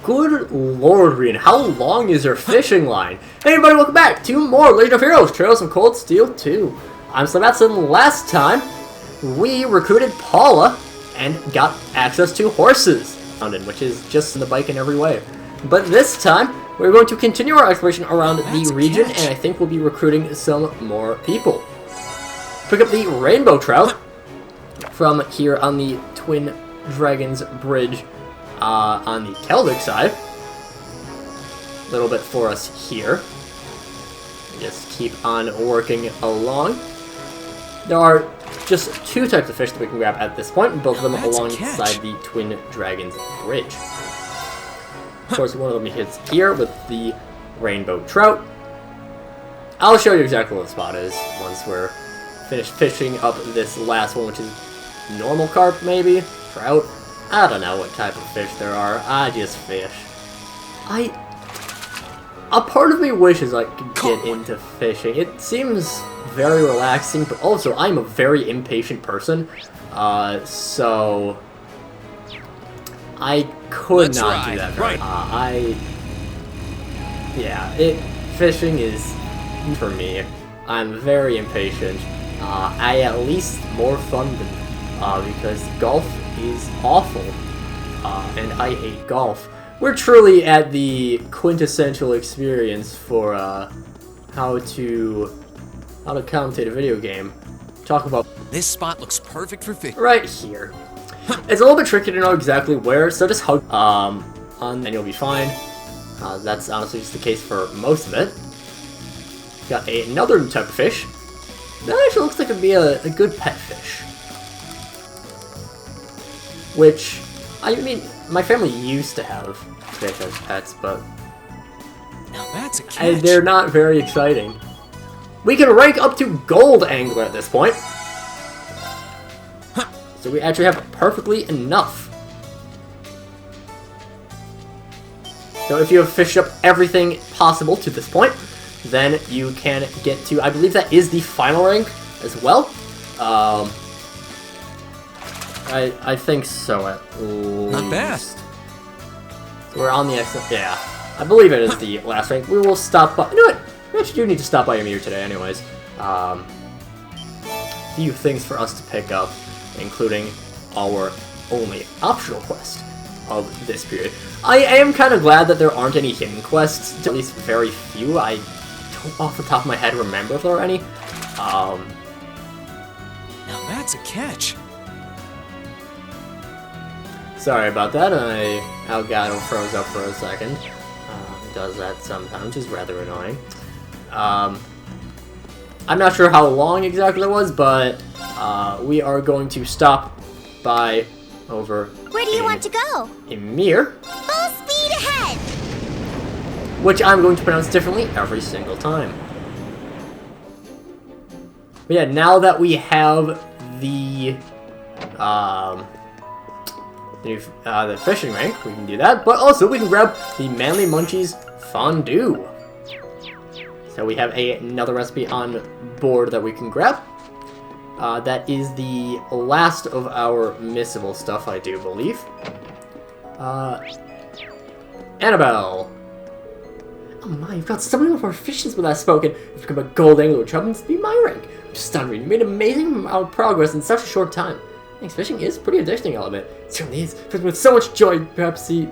Good lord, Rian, how long is your fishing line? Hey everybody, welcome back to more Legend of Heroes, Trails of Cold Steel 2. I'm SlayerMathis, and last time we recruited Paula and got access to horses, which is just the bike in every way. But this time, we're going to continue our exploration around the region, and I think we'll be recruiting some more people. Pick up the rainbow trout from here on the Twin Dragons Bridge on the Celtic side. A little bit for us here. Just keep on working along. There are just two types of fish that we can grab at this point, both of them alongside the Twin Dragons Bridge. Of course, one of them hits here with the rainbow trout. I'll show you exactly what the spot is once we're finished fishing up this last one, which is normal carp, maybe? Trout? I don't know what type of fish there are. I just fish. A part of me wishes I could get into fishing. It seems very relaxing, but also I'm a very impatient person. So I could not do that very fishing is for me. I'm very impatient. I at least more fun than because golf is awful, and I hate golf. We're truly at the quintessential experience for how to commentate a video game. Talk about this spot looks perfect for fishing. Right here. It's a little bit tricky to know exactly where, so just hug on and you'll be fine. That's honestly just the case for most of it. Got another type of fish. That actually looks like it'd be a good pet fish. Which, I mean, my family used to have fish as pets, but now that's a catch. They're not very exciting. We can rank up to Gold Angler at this point. So we actually have perfectly enough. So if you have fished up everything possible to this point, then you can get to, I believe that is the final rank as well. I think so at least. Not bad. So we're on the exit. Yeah, I believe it is the last rank. We will stop by. You know what? We actually do need to stop by Ymir today, anyways. Few things for us to pick up, including our only optional quest of this period. I am kind of glad that there aren't any hidden quests, at least very few. I don't off the top of my head remember if there are any. Now that's a catch. Sorry about that, Elgato froze up for a second. It does that sometimes, which is rather annoying. I'm not sure how long exactly it was, but we are going to stop by over. Where do you want to go? Ymir. Full speed ahead! Which I'm going to pronounce differently every single time. But yeah, now that we have the fishing rank, we can do that. But also, we can grab the Manly Munchies Fondue. So we have another recipe on board that we can grab. That is the last of our missable stuff, I do believe. Annabelle. Oh my, you've got so many more efficiency with that spoken. You've become a gold angler, which happens to be my rank. I'm stunned, you made amazing amount of progress in such a short time. Thanks, fishing is a pretty addicting element. It certainly is. Filled with so much joy, perhaps to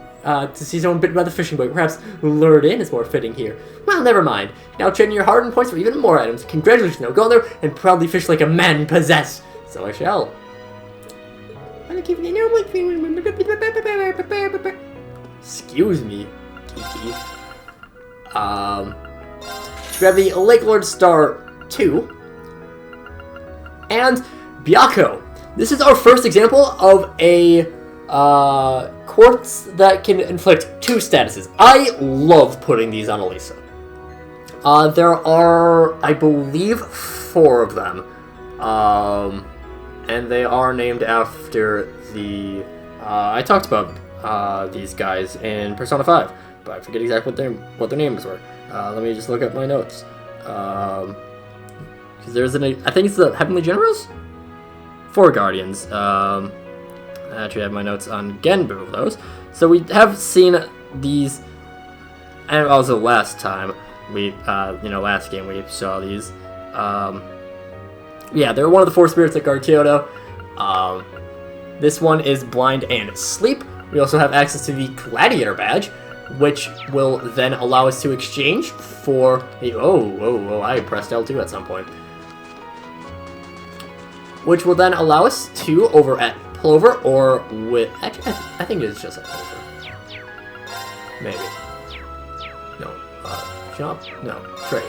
see someone bitten by the fishing bug, perhaps lured in is more fitting here. Well, never mind. Now trading your hardened points for even more items. Congratulations, now go in there and proudly fish like a man possessed. So I shall. Excuse me, Kiki. We have the Lake Lord Star 2. And Byakko. This is our first example of a quartz that can inflict 2 statuses. I love putting these on Elisa. There are, I believe, 4 of them. And they are named after the... I talked about these guys in Persona 5, but I forget exactly what their names were. Let me just look up my notes. Because there's I think it's the Heavenly Generals? 4 Guardians. I actually have my notes on Genbu of those. So we have seen these, and also last time we, last game we saw these. Yeah, they're one of the 4 spirits that guard Kyoto. This one is blind and sleep. We also have access to the gladiator badge, which will then allow us to exchange for the, I pressed L2 at some point. Which will then allow us to, over at Plover, or with, actually, I think it's just at Plover. Maybe. No, shop? No, trade.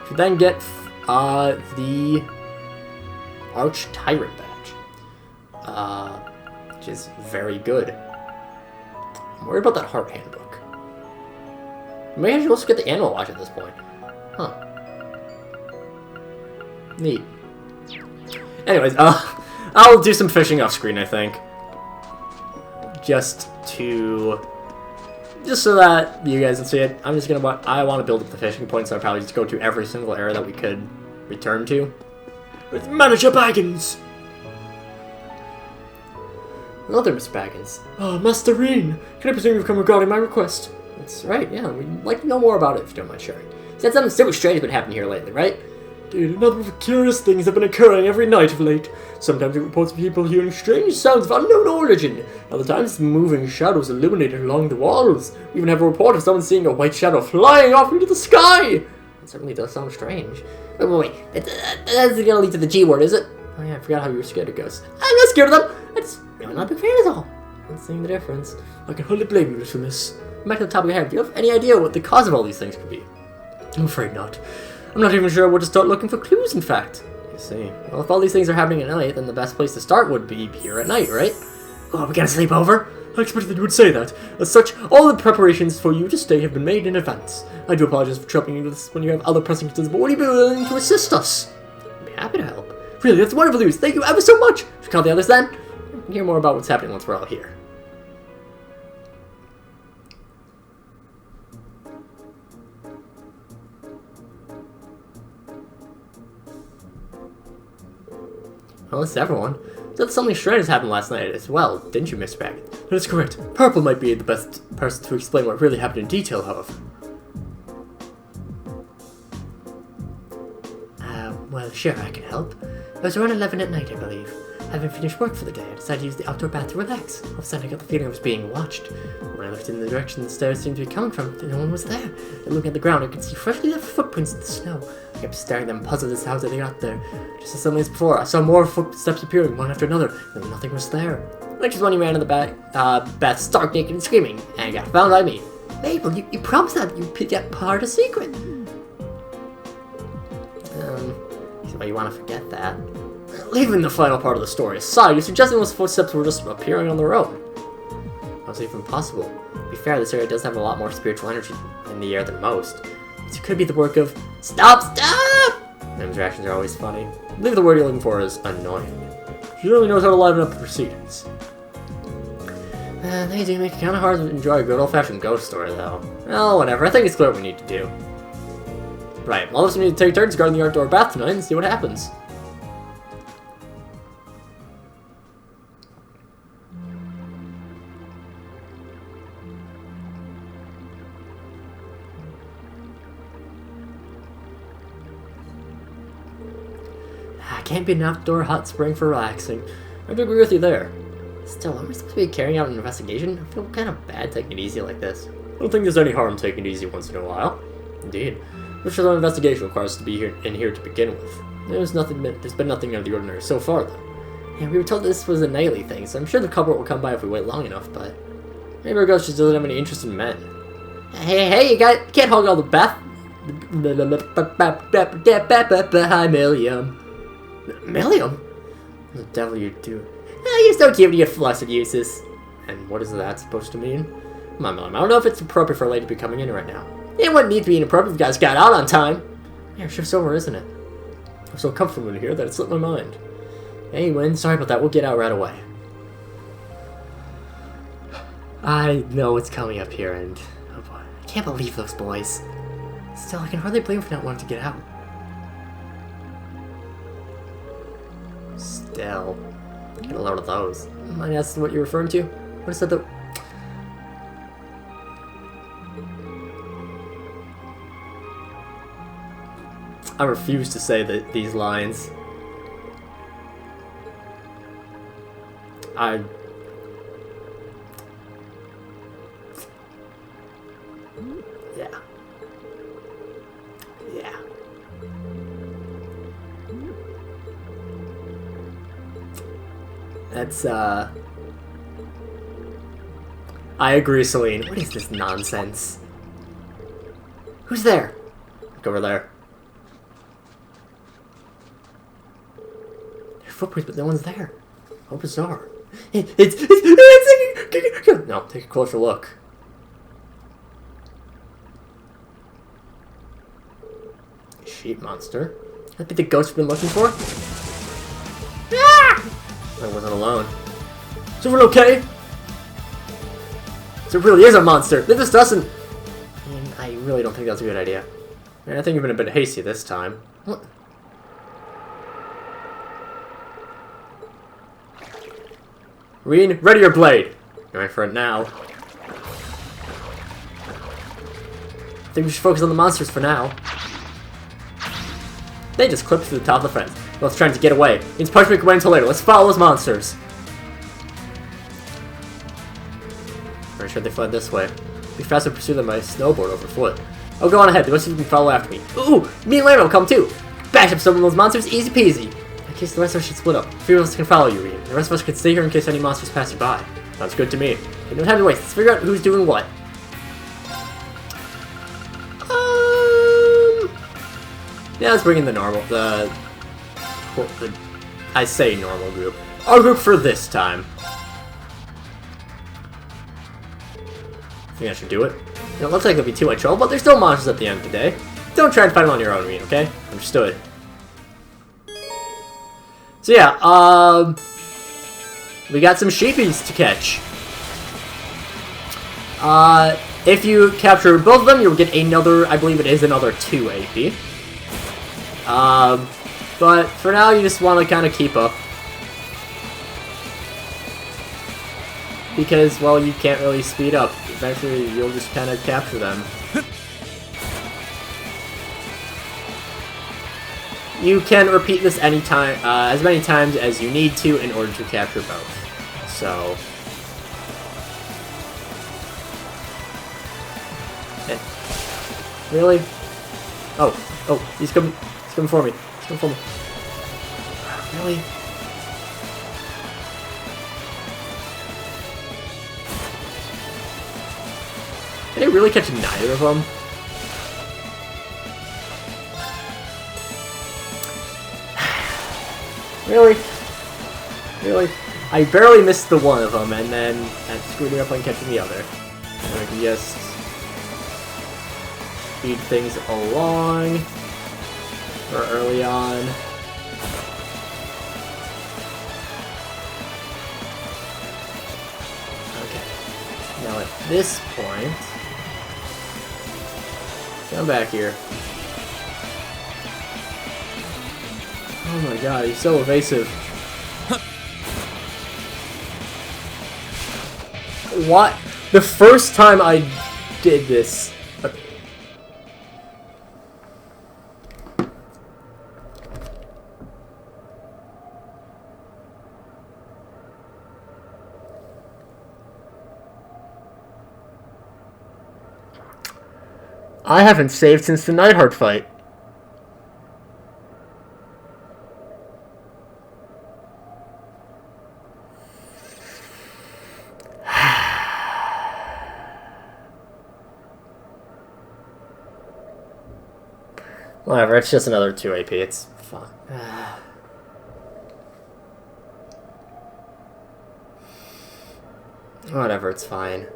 To then get, the Arch Tyrant badge. Which is very good. I'm worried about that Heart Handbook. Maybe I should also get the Animal Watch at this point. Huh. Neat. Anyways, I'll do some fishing off screen, I think. Just so that you guys can see it. I'm just gonna, I want to build up the fishing points, so I'll probably just go to every single area that we could return to. With Manager Baggins! Hello there, Mr. Baggins. Master Reen, can I presume you've come regarding my request? That's right, yeah, we'd like to know more about it if you don't mind sharing. You said something super strange has been happening here lately, right? Dude, a number of curious things have been occurring every night of late. Sometimes it reports of people hearing strange sounds of unknown origin. Other times, moving shadows illuminated along the walls. We even have a report of someone seeing a white shadow flying off into the sky. It certainly does sound strange. Wait. That's gonna lead to the G word, is it? Oh yeah, I forgot how you were scared of ghosts. I'm not scared of them. I just really not a big fan at all. I'm seeing the difference. I can hardly blame you, little miss. Back to the top of your head, do you have any idea what the cause of all these things could be? I'm afraid not. I'm not even sure where to start looking for clues, in fact. You see. Well, if all these things are happening at night, then the best place to start would be here at night, right? Oh, we gotta sleep over? I expected that you would say that. As such, all the preparations for you to stay have been made in advance. I do apologize for troubling you with this when you have other pressing concerns, but would you be willing to assist us? I'd be happy to help. Really, that's wonderful news. Thank you ever so much. Should we call the others then? We can hear more about what's happening once we're all here. Well, that's everyone. Said something strange has happened last night as well, didn't you, Mr. Baggins? That is correct. Purple might be the best person to explain what really happened in detail, however. Well, sure, I can help. It was around 11 at night, I believe. Having finished work for the day, I decided to use the outdoor bath to relax. All of a sudden, I got the feeling I was being watched. When I looked in the direction the stairs seemed to be coming from, no one was there. And looking at the ground, I could see freshly left footprints in the snow. I kept staring at them, puzzled as to how they got there. Just as suddenly as before, I saw more footsteps appearing, one after another, and nothing was there. Like just when he ran in the bath, stark naked and screaming, and got found by me. Mabel, you promised that you'd get part a secret. Well, you want to forget that. Leaving the final part of the story aside, you're suggesting those footsteps were just appearing on their own. How's it even possible? To be fair, this area does have a lot more spiritual energy in the air than most. It could be the work of... Stop! Them's reactions are always funny. I believe the word you're looking for is annoying. She really knows how to liven up the proceedings. They do make it kind of hard to enjoy a good old-fashioned ghost story, though. Well, whatever. I think it's clear what we need to do. Right, all of us need to take turns guarding the outdoor bath tonight and see what happens. Can't be an outdoor hot spring for relaxing. I have to agree with you there. Still, am I supposed to be carrying out an investigation? I feel kind of bad taking it easy like this. I don't think there's any harm taking it easy once in a while. Indeed. Which of the investigation requires us to be in here to begin with. There's been nothing out of the ordinary so far, though. Yeah, we were told this was a nightly thing, so I'm sure the culprit will come by if we wait long enough, but... maybe our ghost just doesn't have any interest in men. Hey, you can't hog all the bath... Hi, Milliam. Milliam? What the devil are you doing? You're so cute, you flustered uses. And what is that supposed to mean? Come on, Milliam, I don't know if it's appropriate for a lady to be coming in right now. It wouldn't need to be inappropriate if you guys got out on time. Yeah, shift's over, isn't it? I'm so comfortable in here that it slipped my mind. Hey, Wynn, sorry about that. We'll get out right away. I know what's coming up here, and... oh boy, I can't believe those boys. Still, I can hardly blame them for not wanting to get out. Still... Get a load of those. Mind asking what you're referring to? What is that? I refuse to say these lines. Yeah. Yeah. That's, I agree, Celine. What is this nonsense? Who's there? Look over there. There are footprints, but no one's there. How bizarre. It's no, take a closer look. Sheep monster. That'd be the ghost we've been looking for? Ah! I wasn't alone. Is everyone okay? So it really is a monster. This doesn't... I really don't think that's a good idea. I think you've been a bit hasty this time. What? Reen, ready your blade. You're ready for it now. I think we should focus on the monsters for now. They just clipped to the top of the fence. Both trying to get away. Means punishment can wait until later. Let's follow those monsters. Pretty sure they fled this way. Be faster to pursue them by snowboard over foot. Oh, go on ahead. The rest of you can follow after me. Ooh, me and Lana will come too. Bash up some of those monsters, easy peasy. In case the rest of us should split up. A few of us can follow you, Reen. The rest of us can stay here in case any monsters pass you by. Sounds good to me. Okay, no time to waste. Let's figure out who's doing what. Yeah, let's bring in the normal, I say normal group. Our group for this time. I think I should do it. It looks like there'll be two-way trouble, but there's still monsters at the end of the day. Don't try and fight them on your own, Reen, okay? Understood. So yeah, we got some sheepies to catch. If you capture both of them, you'll get another, I believe it is another 2 AP. But for now, you just want to kind of keep up. Because, well, you can't really speed up. Eventually, you'll just kind of capture them. You can repeat this anytime, as many times as you need to in order to capture both. So... Really? Oh, he's coming for me. He's coming for me. Really? Did I really catch neither of them? Really? Really? I barely missed the one of them, and then that screwed me up on catching the other. And I can just speed things along, or early on. Okay. Now at this point, come back here. Oh my god, he's so evasive. What? The first time I did this... I haven't saved since the Nightheart fight. Whatever, it's just another 2 AP, it's fine. Whatever, it's fine.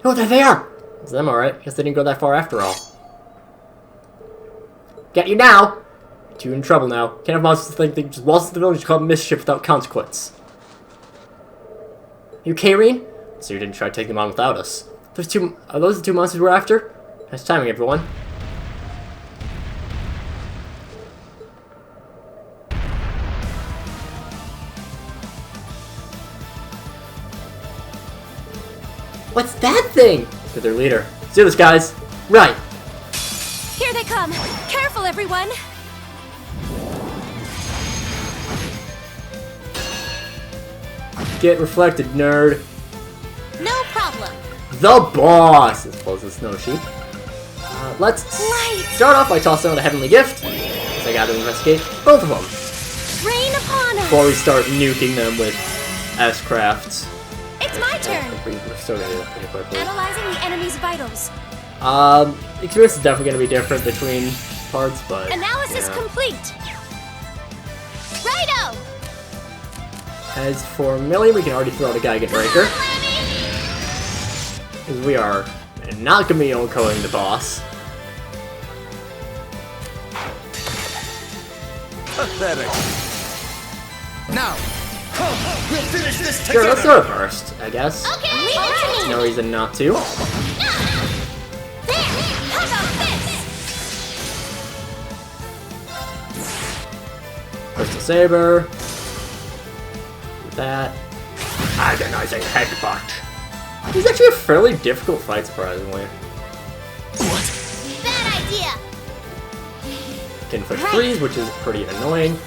Oh, there they are! It's them, alright. Guess they didn't go that far after all. Get you now! You're in trouble now. Can't have monsters think they just waltz into the village and cause mischief without consequence. You okay, Reen? So you didn't try to take them on without us. Are those the 2 monsters we're after? Nice timing, everyone. What's that thing? To their leader. Let's do this, guys. Right. Here they come. Careful, everyone. Get reflected, nerd. No problem. The boss! As well as the snow sheep. Let's start off by tossing out a heavenly gift. So I gotta investigate both of them. Rain upon us. Before we start nuking them with S-crafts. It's my turn. We're still gonna do that pretty quickly. Analyzing the enemy's vitals. Experience is definitely gonna be different between parts, but... Analysis complete. Righto! As for melee, we can already throw out a Geigen Breaker. Because we are not gonna be encoding the boss. Pathetic. Now, we'll finish this together. Sure, let's throw a burst, I guess. Okay, leave it to me. No reason not to. There! How about this? Crystal Saber. Do that. Agonizing Headbutt. It's actually a fairly difficult fight, surprisingly. Bad idea. Can push freeze, which is pretty annoying.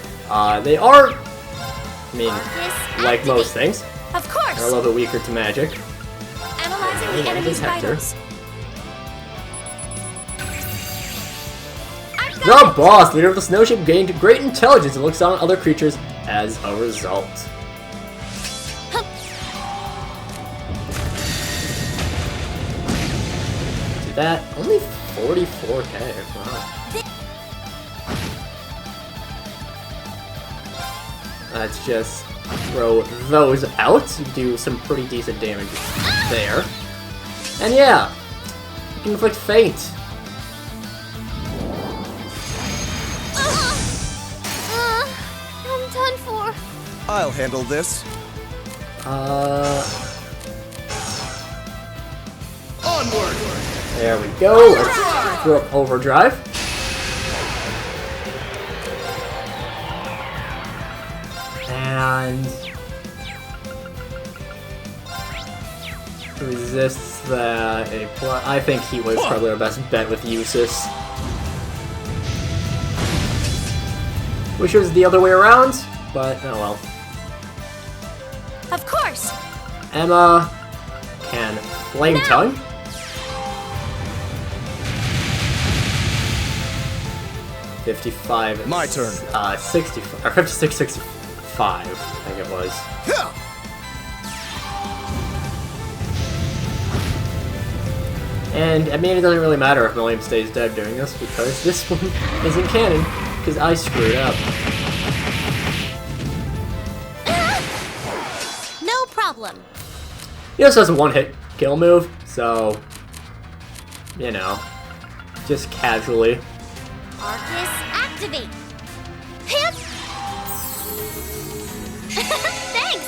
They are, I mean, like most things, Of they're a course. little bit weaker to magic. Analyzing the Yeah, enemy's Hector. vitals. The boss, leader of the snow ship, gained great intelligence and looks down on other creatures as a result. Do that. Only 44k. Wow. Let's just throw those out and do some pretty decent damage there. And yeah, you can inflict Fate. I'm done for. I'll handle this. Onward. There we go. Let's throw up Overdrive. And resists the I think he was probably our best bet with Usus. Wish it was the other way around, but oh well. Of course. Emma can Flame Tongue. $55. My turn. 65 or 56, 65. I think it was. And I mean, it doesn't really matter if William stays dead doing this because this one isn't canon because I screwed up. No problem. He also has a one-hit kill move, so you know, just casually. Arcus activate. Hip. Thanks.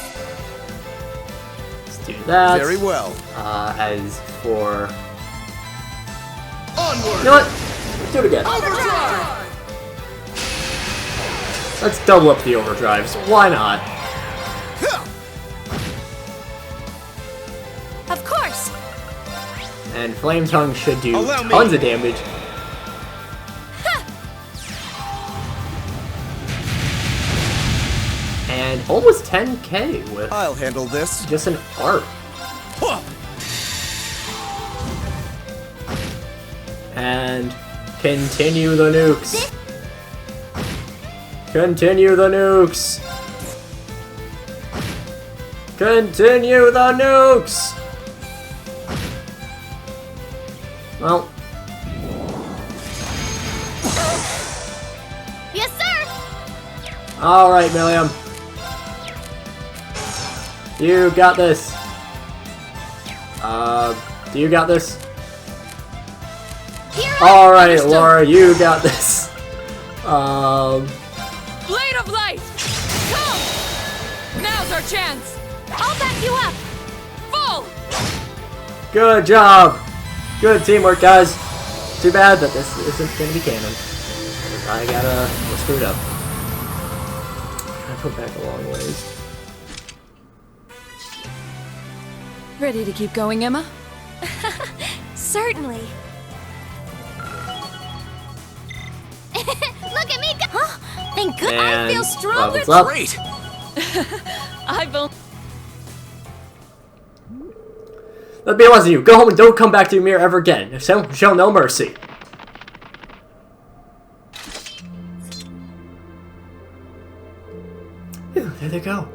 Let's do that. Very well. As for Onward. you know what? Let's do it again. Overdrive. Let's double up the overdrives. Why not? Of course. And Flame Tongue should do Allow me. tons of damage. And almost 10k with I'll handle this. just an art. And continue the nukes. Continue the nukes. Continue the nukes. Well, Yes, sir. all right, Milliam. You got this. Do you got this? Here. All right, Laura, you got this. Blade of Light! Come! Now's our chance! I'll back you up. Full! Good job. Good teamwork, guys. Too bad that this isn't gonna be canon. I screwed up. I put back a long ways. Ready to keep going, Emma? Certainly. Look at me go! Huh? Thank goodness. And I feel stronger. levels up. Great! I've only... Let me be honest with you. Go home and don't come back to your mirror ever again. Show no mercy. Phew, there they go.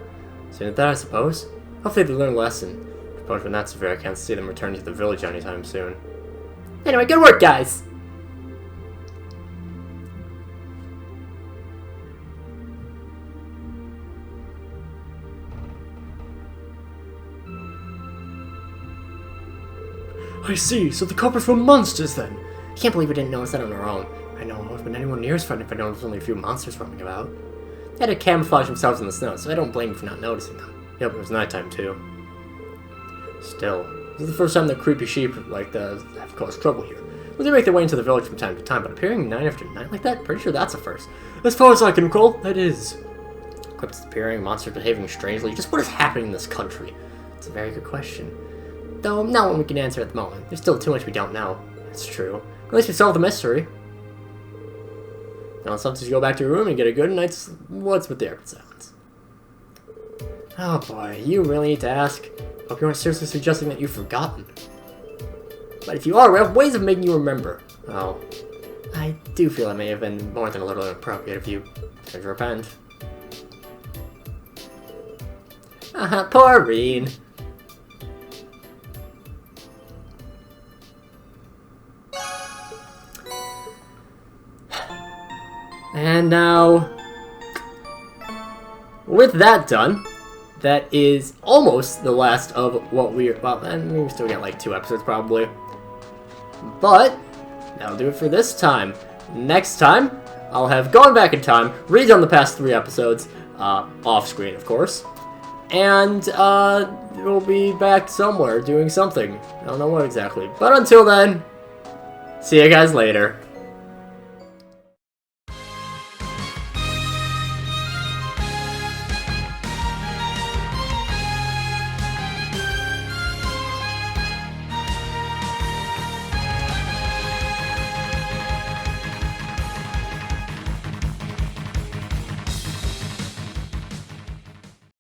So that, I suppose. Hopefully they learn a lesson. If punishment not severe, I can't see them returning to the village anytime soon. Anyway, good work, guys. I see, so the culprits were monsters then. Can't believe we didn't notice that on our own. I know it wouldn't have been anyone near as fun if I noticed only a few monsters roaming about. They had to camouflage themselves in the snow, so I don't blame you for not noticing them. Yep, it was nighttime too. Still, this is the first time that creepy sheep like that have caused trouble here. Well, they make their way into the village from time to time, but appearing night after night like that, pretty sure that's a first. As far as I can recall, that is. Cryptids appearing, monsters behaving strangely, just what is happening in this country? It's a very good question. Though not one we can answer at the moment. There's still too much we don't know. It's true. At least we solved the mystery. Now it's up to go back to your room and get a good night's what's with the airport sounds. Oh boy, you really need to ask. Hope you aren't seriously suggesting that you've forgotten. But if you are, we have ways of making you remember. Oh, I do feel it may have been more than a little inappropriate of you. Time to repent. Poor Reen. And now, with that done, that is almost the last of what we're, well, and we still got like 2 episodes probably. But, that'll do it for this time. Next time, I'll have gone back in time, redone the past 3 episodes, off screen of course, and we'll be back somewhere doing something. I don't know what exactly. But until then, see you guys later.